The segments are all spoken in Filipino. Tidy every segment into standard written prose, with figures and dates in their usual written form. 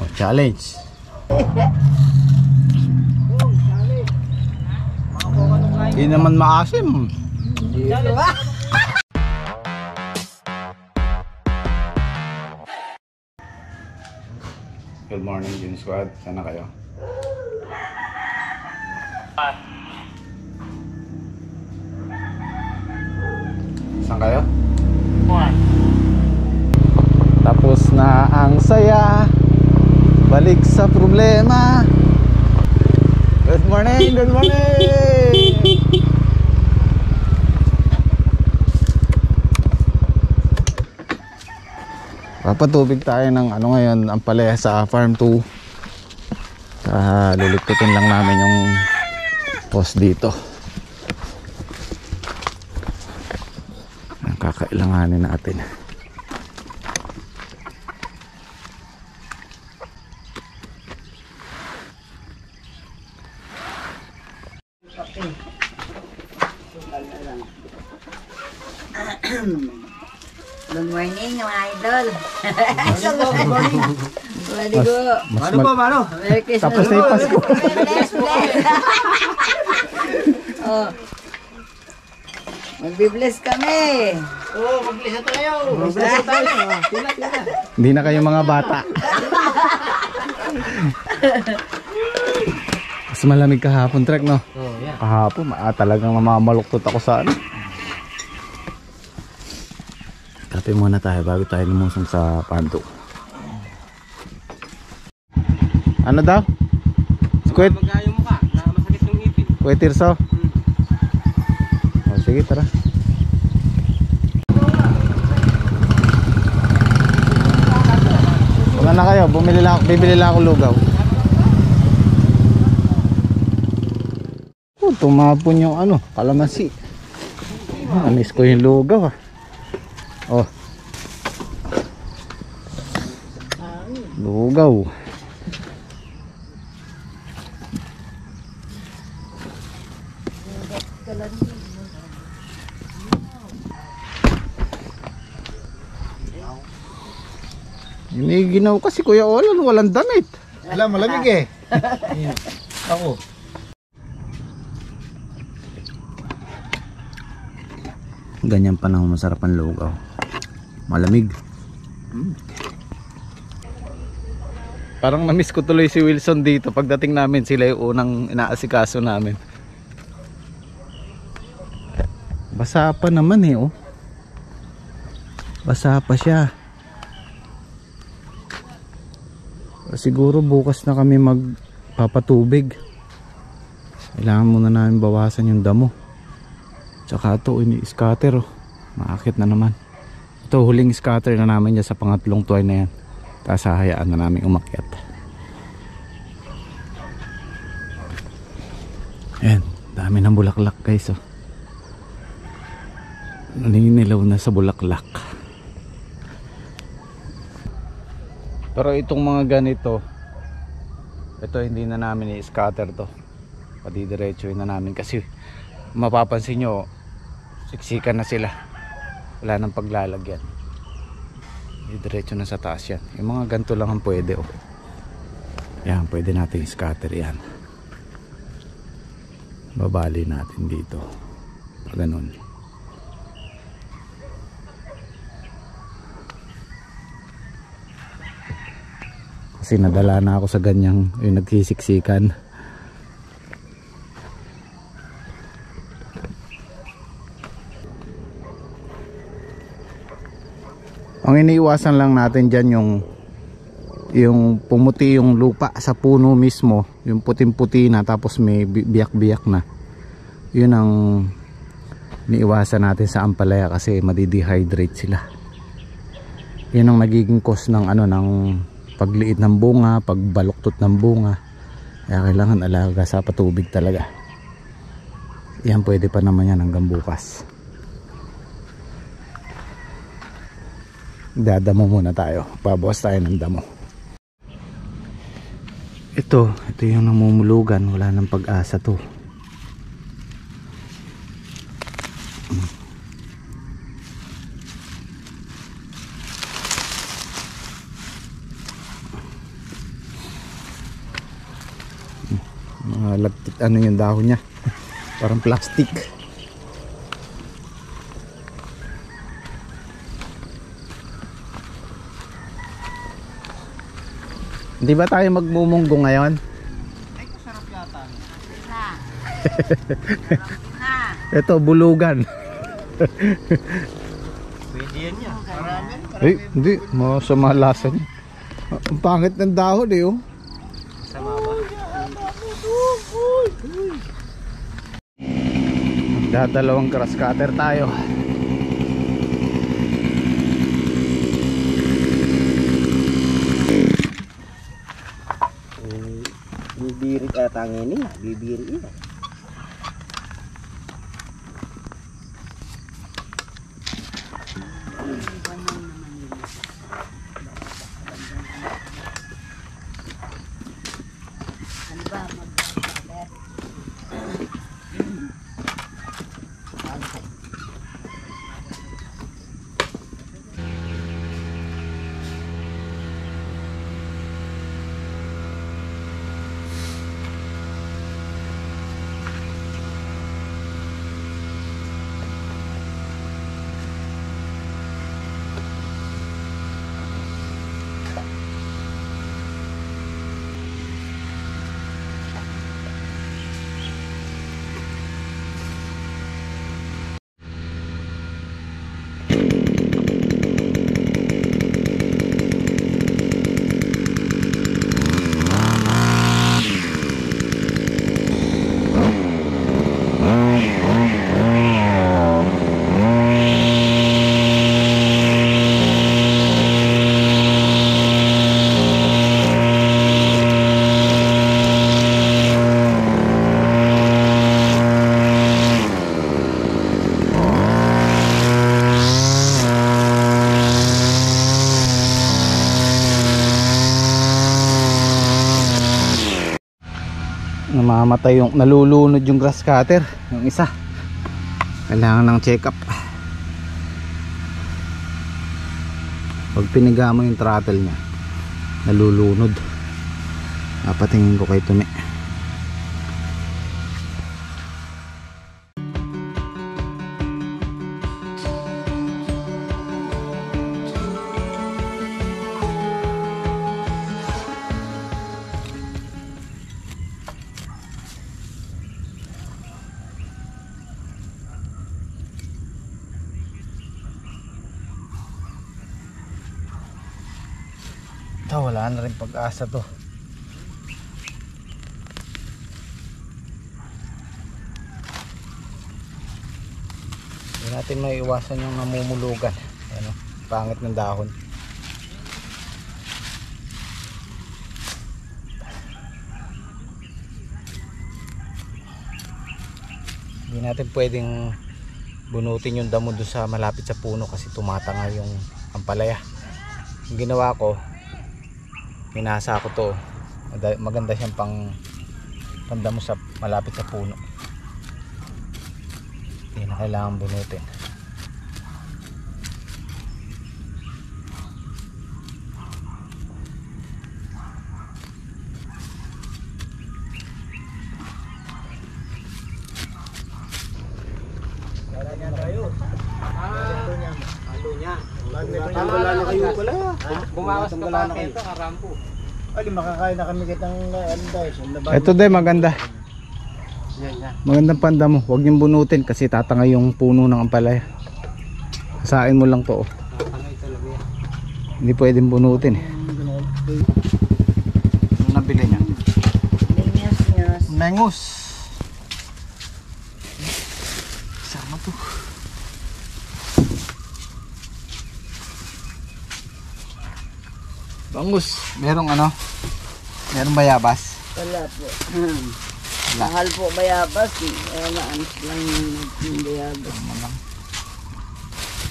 Oh, challenge. Hindi naman maasim. Good morning, Jun Squad. Sana kayo? Saan kayo? Tapos na ang saya, balik sa problema. Good morning, good morning. Papatubig tayo ng ano ngayon, ang palaya sa farm 2. Lulikutin lang namin yung post dito. Ang kakailanganin natin. Good morning mga idol. Good morning. Ano po, mano? Tapos na yung Pasko. Bless. Oh. Magbi-bless kami. Oh, mag-bless na tayo. Mag-bless na tayo. Tila. Hindi na kayo mga bata. Mas malamig kahapon, Trek, no? Oh, yeah. Kahapon, talagang mamamaluktot ako sa ano. Kape muna tayo bago tayo lumusong sa panto. Ano daw? Squid? Magayo mo ka, na masakit yung ngipin. Kuya Tirso? Oh, sige, tara. Wala na kayo, bibili lang ako lugaw. Oh, tumapon yung ano, kalamansi. Anis ko yung lugaw ah. Oh. Lugaw. Ginaw kasi Kuya Olan, walang damit. Alam, malamig eh. Ako. Ganyan panahon masarap ang lugaw. Malamig. Parang na-miss ko tuloy si Wilson dito. Pagdating namin, sila yung unang inaasikaso namin. Basa pa naman eh, oh. Basa pa siya. Siguro bukas na kami magpapatubig. Kailangan muna namin bawasan yung damo. Tsaka ito, ini-scatter, oh. Maakit na naman. Ito, huling scatter na namin dyan sa pangatlong tuway na yan. Tapos hahayaan na namin umakyat. Ayan, dami ng bulaklak guys, oh. Naninilaw na sa bulaklak. Pero itong mga ganito, ito hindi na namin i-scatter to. Padidiretsuhin na namin kasi mapapansin nyo, siksikan na sila. Wala nang paglalagyan. Diretso na sa taas yan. Yung mga ganito lang ang pwede, oh. Yan, pwede natin i-scatter yan. Babali natin dito. Ganun. Kasi nadala na ako sa ganyang yung nagsisiksikan. Ang iniiwasan lang natin dyan yung pumuti yung lupa sa puno mismo, yung puting-puti na tapos may biyak-biyak na. Yun ang iniiwasan natin sa ampalaya kasi madi-dehydrate sila. Yun ang nagiging cause ng ano, ng pagliit ng bunga, pagbaluktot ng bunga. Kaya kailangan alaga sa patubig talaga. Yan, pwede pa naman yan hanggang bukas. Dadamo muna tayo. Babawas tayo ng damo. Ito yung namumulugan. Wala nang pag-asa to. lagkit ano yung dahon niya. Parang plastic. Hindi ba tayo magmumunggo ngayon? Ay, sarap yata. Ito, bulugan. Pwede yan yan. Marami. Ay, hindi. Masama lasa niya. Ang pangit ng dahon eh, oh. Sama ba? Dadalawang grass cutter tayo. Bibiri ata ngini. Bibiri ina. Namamatay yung nalulunod yung grass cutter, yung isa. Kailangan ng check up. Pag piniga mo yung throttle niya, nalulunod. Napatingin ko kay Tumi. Wala na rin pag-asa to. Hindi natin maiiwasan yung namumulugan. Ano, pangit ng dahon. Hindi natin pwedeng bunutin yung damo doon sa malapit sa puno kasi tumatanga yung ampalaya. Yung ginawa ko, minasa ko to. Maganda siyang pandamo sa malapit sa puno. Hindi na kailangan bunutin. Bumawas ka pa ito, karampo. Ay, makakain na kami kitang Ito din maganda. Magandang pandamo. Huwag niyong bunutin kasi tatanga yung puno ng ampalaya. Sain mo lang to. Tatangay talaga yan. Hindi pwedeng bunutin eh. Ano nabili niya? Linyos-nyos. Mengus. Sama to. Bangus. Merong ano? Merong bayabas? Wala po. Wala. Mahal po bayabas. Maanis lang yung bayabas.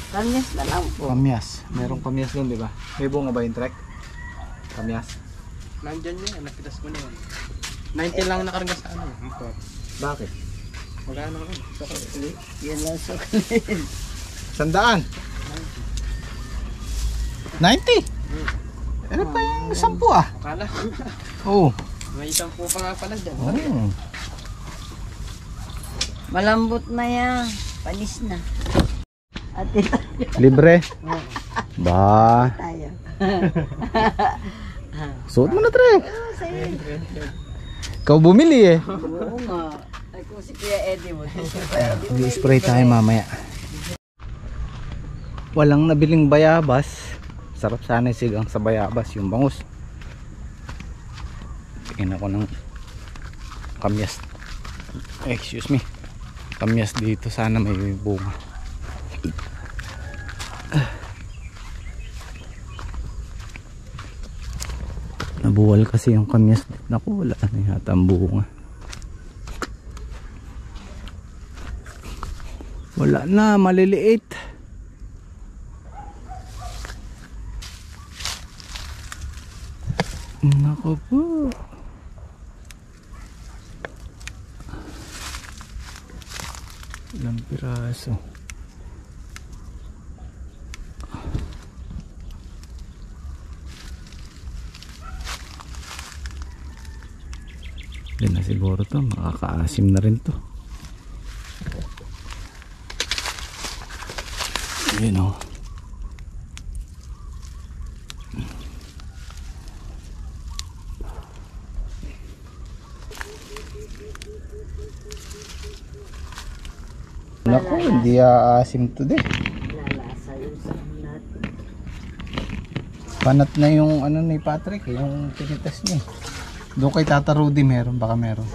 Kanyas na lang po. Kamyas. Merong kamyas doon, di ba? May bunga ba yung trek? Kamyas. Nandyan yun, napitas mo na yun. 90 lang nakarga sa ano. Bakit? Wala na ako. Yan lang sa kanil. 100. 90. Ano pa yung 10 ah? Akala. Oo. May isang po pa nga pala dyan. Oh. Malambot na yan. Panis na. Ate Libre. Ba. tayo. Suot mo na, Trek. Sa'yo. Ikaw bumili eh. Oo nga. Ay kung si Kuya Eddie mo. Si Kuya Eddie mo. Di-spray tayo mamaya. Walang nabiling bayabas. Sarap sana yung sigang sa bayabas, yung bangus. Tingin ako ng kamyas. Excuse me. Kamyas dito, sana may bunga. Nabuwal kasi yung kamyas. Naku, wala na yata ang bunga. Wala na, maliliit. Naku po. Ilang piraso. Hindi na siguro to, makakaasim na rin to. Yun o. Naku, hindi aasim to de. Lalasa yung sanat. Panat na yung ano ni Patrick, yung tinitas niya. Doon kay Tata Rudy meron, baka meron.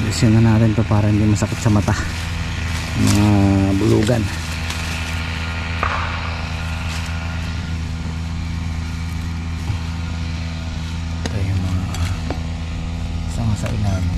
Ayusin na natin to para hindi masakit sa mata, mga bulugan. Ito yung mga sanga sa ilalim.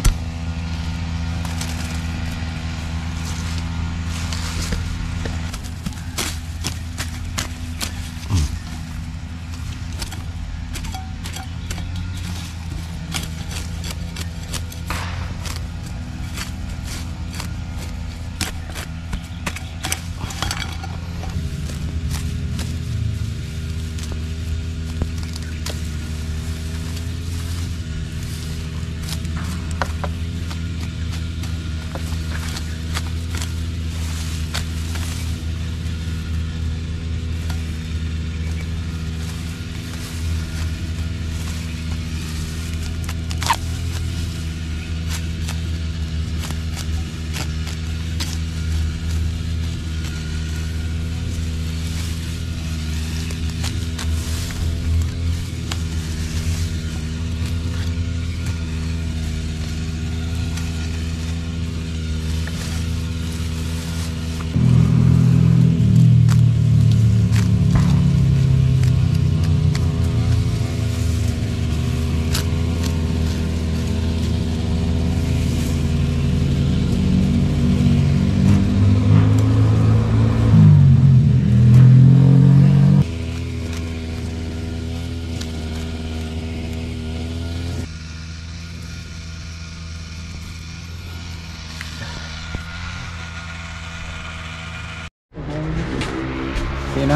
Sino?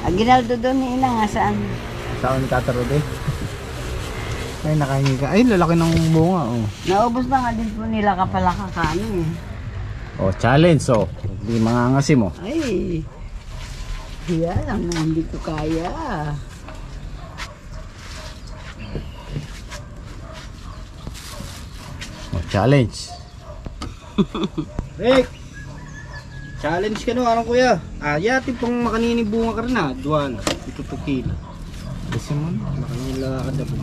Aginaldo doon ni Ina nga saan? Saan ni Tata Rudy? Ay, nakahingi ka. Ay, lalaki ng bunga. Oh. Naubos na nga din po nila kapala kakano eh. Oh, challenge. Oh. Hindi mangangasi mo. Ay, yan lang na hindi ko kaya. Oh, challenge. Rick! Challenge ka no, anong kuya? Yati pang makanini bunga ka rin ha. Duwan, itutukil. Kasi mo na. Makanila ka na po.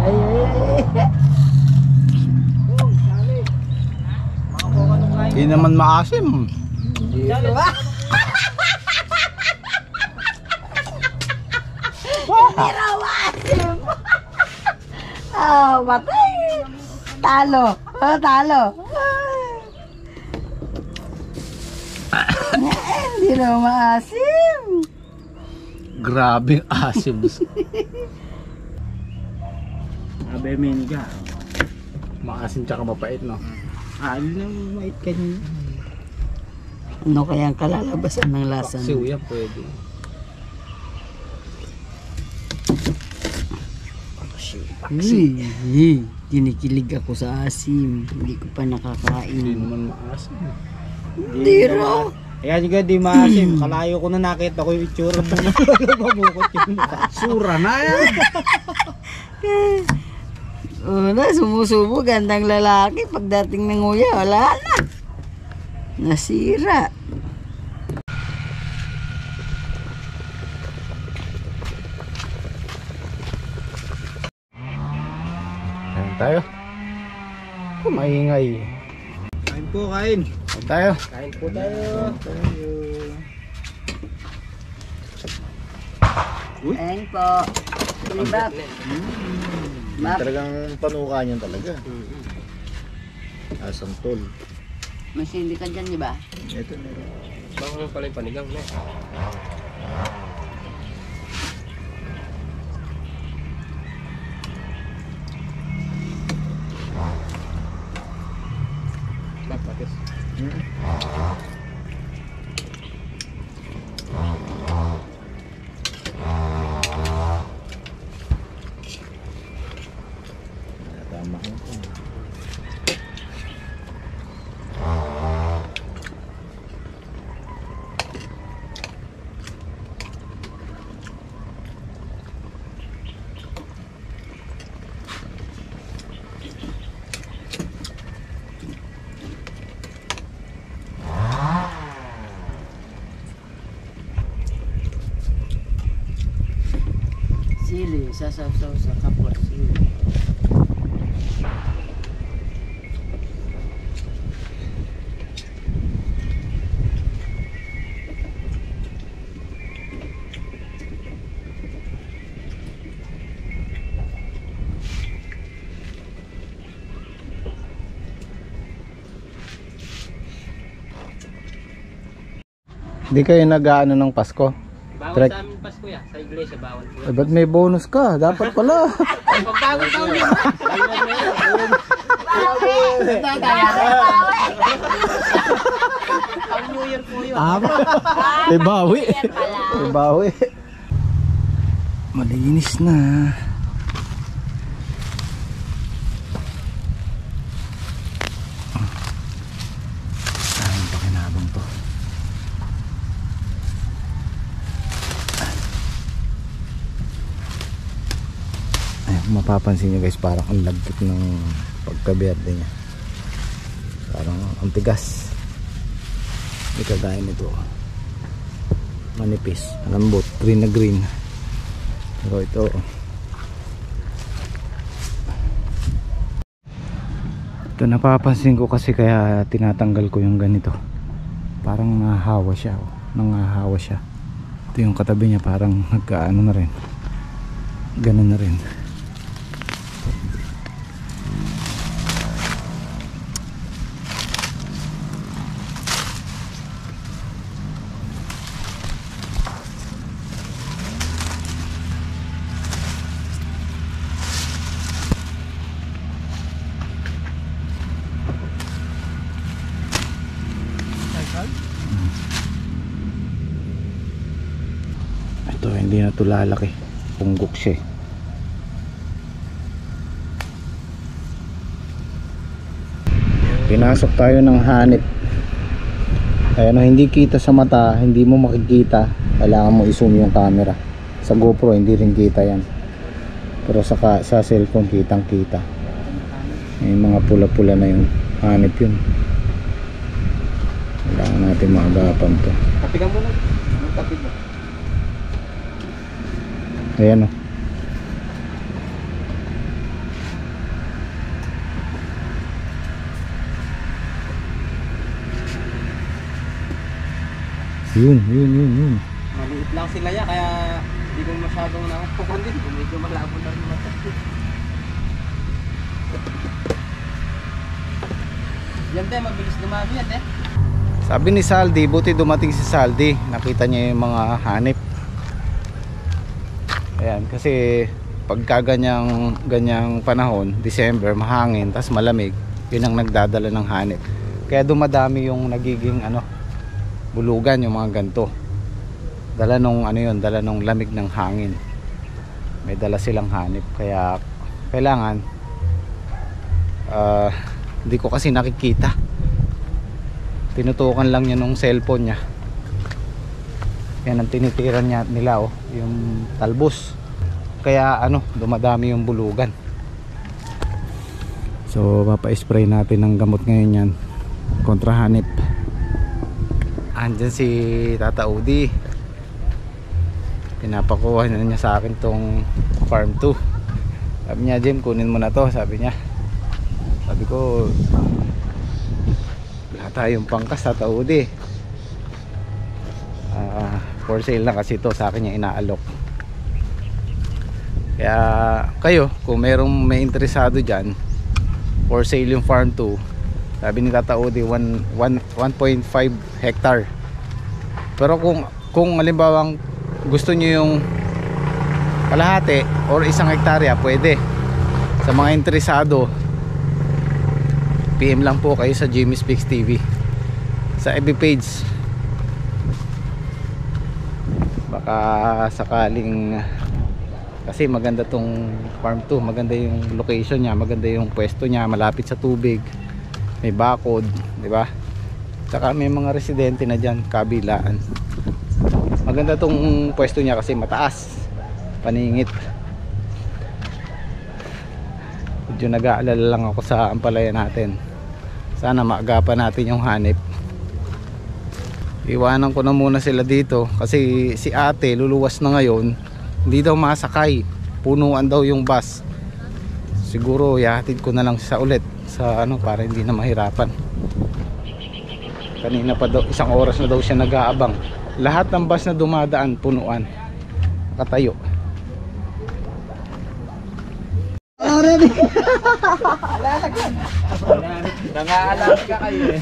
Ay, ay, ay. Hindi naman maasim. Pero maasim! Oh, patay! Talo! Oh, talo! Hindi na maasim! Grabe asim. Abe meniga. Maasim tsaka mapait, no? Ano nang mait kanina? Ano kayang kalalabasan ng lasa? Siw yan pwede. Kinikilig ako sa asim. Hindi ko pa Hindi nakakain. naman maasim. Hindi raw. Kaya juga di maasim. Kalayo ko na nakita ko yung itsura mo. Mabukot yung mukha. Sura na yan. Una, sumusubo. Gandang lalaki. Pagdating ng nguya, wala na. Nasira. Kain tayo. Maingay. Kain po, kain. Kain tayo. Kain po tayo. Ayan po. Libap. Bap. Talagang panuka niyan talaga. Asang tol. Masindi ka dyan, di ba? Ito meron. Baka pala yung panigang na. Bakit? Tama ko. Sili, sasaw-saw sa kapwa sili. Hindi kayo nag-aano ng Pasko? Bawal Trek. sa amin Pasko ya. Sa iglesia bawal po. Eh, ba't may bonus ka? Dapat pala. Pagbago taon yun. Pag New Year po yun. May bawi. May bawi. Malinis na. Ayun, pakinabang to. Ayun, mapapansin nyo guys, parang ang lagkit ng pagkaberde niya. Parang ang tigas. Hindi kagaya nito. Manipis, malambot, green na green. Pero ito napapansin ko kasi kaya tinatanggal ko yung ganito. Parang nahahawa siya, oh. Nangahawa siya. Ito yung katabi niya, parang nagkaano na rin. Ganun na rin. Ito hindi na ito lalaki, punggok siya. Pinasok tayo ng hanip. Ayan, hindi kita sa mata, hindi mo makikita, kailangan mo i-zoom yung camera. Sa GoPro hindi rin kita yan, pero sa cellphone kitang kita. May mga pula-pula na yung hanip yun. Kailangan natin maagapan to. Kapigan mo na. Anong kapig mo? Ayan, oh. Yun. Maliit lang sila ya, kaya Hindi ko masyadong nakapukan din. Medyo malabo na rin mata. Yan tayo, mabilis dumami yan eh. Sabi ni Saldi, buti dumating si Saldi. Nakita niya yung mga hanip. Ayan, kasi pagka ganyang panahon, December, mahangin, tas malamig, yun ang nagdadala ng hanip. Kaya dumadami yung nagiging bulugan, yung mga ganto. Dala nung dala nung lamig ng hangin. May dala silang hanip, kaya kailangan hindi ko kasi nakikita. Tinutukan lang niya nung cellphone niya. Yan ang tinitiran nila yung talbos. Kaya dumadami yung bulugan. So papa-spray natin ng gamot ngayon yan, kontra hanip. Andyan si Tata Udi. Pinapakuha na niya sa akin tong farm 2. Sabi niya, Jim, kunin mo na to, sabi niya. Sabi ko, wala tayong pangkas, Tata Udi. For sale na kasi to, sa akin niya inaalok. Kaya kayo, kung may interesado dyan, for sale yung farm 2. Sabi ni Tata Udi, 1.5 hectare. Pero kung halimbawa gusto nyo yung kalahati or 1 hektarya, pwede. Sa mga interesado, PM lang po kayo sa Jimmy Speaks TV, sa FB page. Baka sakaling, kasi maganda tong farm 2, maganda yung location niya, maganda yung pwesto niya, malapit sa tubig, may bakod, di ba? Saka may mga residente na diyan kabilaan. Maganda tong pwesto niya kasi mataas, paningit. Medyo nag-aalala lang ako sa ampalaya natin. Sana maagapan natin yung hanip. Iwanan ko na muna sila dito kasi si ate luluwas na ngayon. Hindi daw masakay, punuan daw yung bus. Siguro ihatid ko na lang siya ulit sa para hindi na mahirapan. Kanina pa daw, 1 oras na daw siya nag-aabang. Lahat ng bus na dumadaan punuan, nakatayo. Nangaalam ka kayo eh.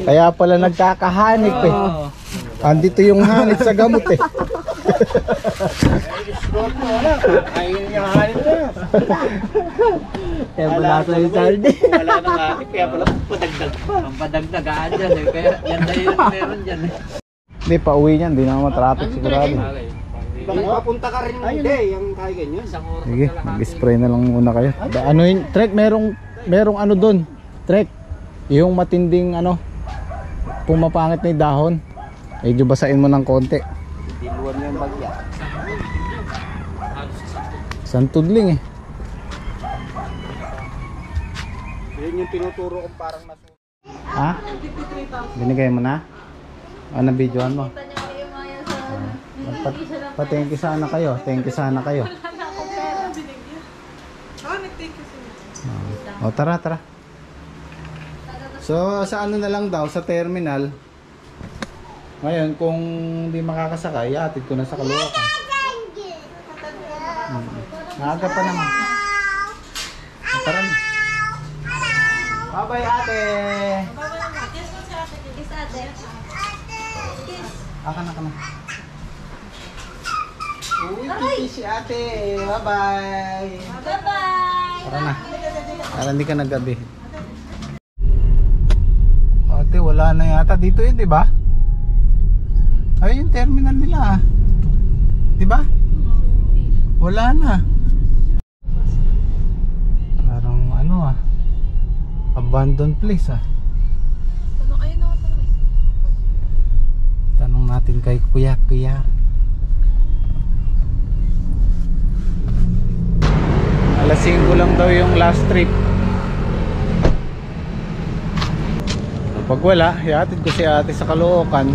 Kaya pala nagkakahanip eh. Andito yung hanip sa gamot eh. Ayun yung hanip na. Kaya wala sa'yo Saldi. Wala nang hanip, kaya pala padagdag pa. Ang padagdagaan dyan eh. Kaya yan na yun meron dyan eh. Hindi, pauwi niyan, hindi naman traffic sigurado. Papunta ka rin hindi, yung kaya ganyan. Sige, mag-spray na lang muna kayo. Trek, merong doon. Trek, yung matinding pumapangit na yung dahon. Medyo basain mo ng konti. Diluan mo yung bagya. Santudling eh. Yun yung tinuturo kong parang nasusunod. Ha? Binigay mo na? Nabidyohan mo? Thank you sana kayo. Thank you sana kayo. Tara. So sa na lang daw, sa terminal. Ngayon kung hindi makakasakay, atid ko na sa Caloocan. Maaga pa naman. Tara na. Bye-bye ate. Aka na. Uy, kiki si ate. Bye-bye. Tara na. Para hindi ka naggabi. Ate, wala na yata dito yun, di ba? Ay, yung terminal nila. Di ba? Wala na. Parang abandoned place Tanong natin kay kuya. Alas 5 lang daw yung last trip. Pag wala, ihatid ko si ate sa Caloocan.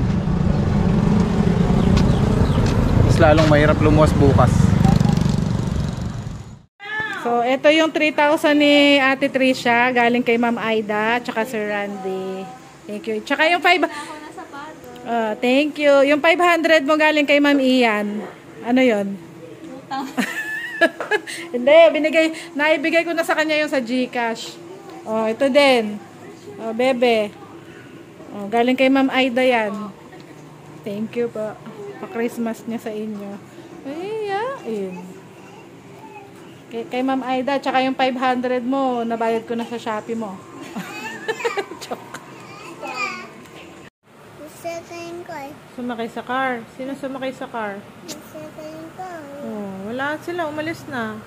Mas lalong mahirap lumuwas bukas. So, ito yung 3,000 ni Ate Tricia, galing kay Ma'am Aida, tsaka Sir Randy. Thank you. Tsaka yung 5... Thank you. Yung 500 mo galing kay Ma'am Ian. Ano yon? Hindi, naibigay ko na sa kanya yung sa GCash. Oh, ito din. Oh, bebe. Oh, galing kay Ma'am Aida yan. Thank you po. Pa-Christmas niya sa inyo. Ay, yain. Kay Ma'am Aida, tsaka yung 500 mo, nabayad ko na sa Shopee mo. Sumakay sa car. Sino sumakay sa car? Oh, wala sila. Umalis na.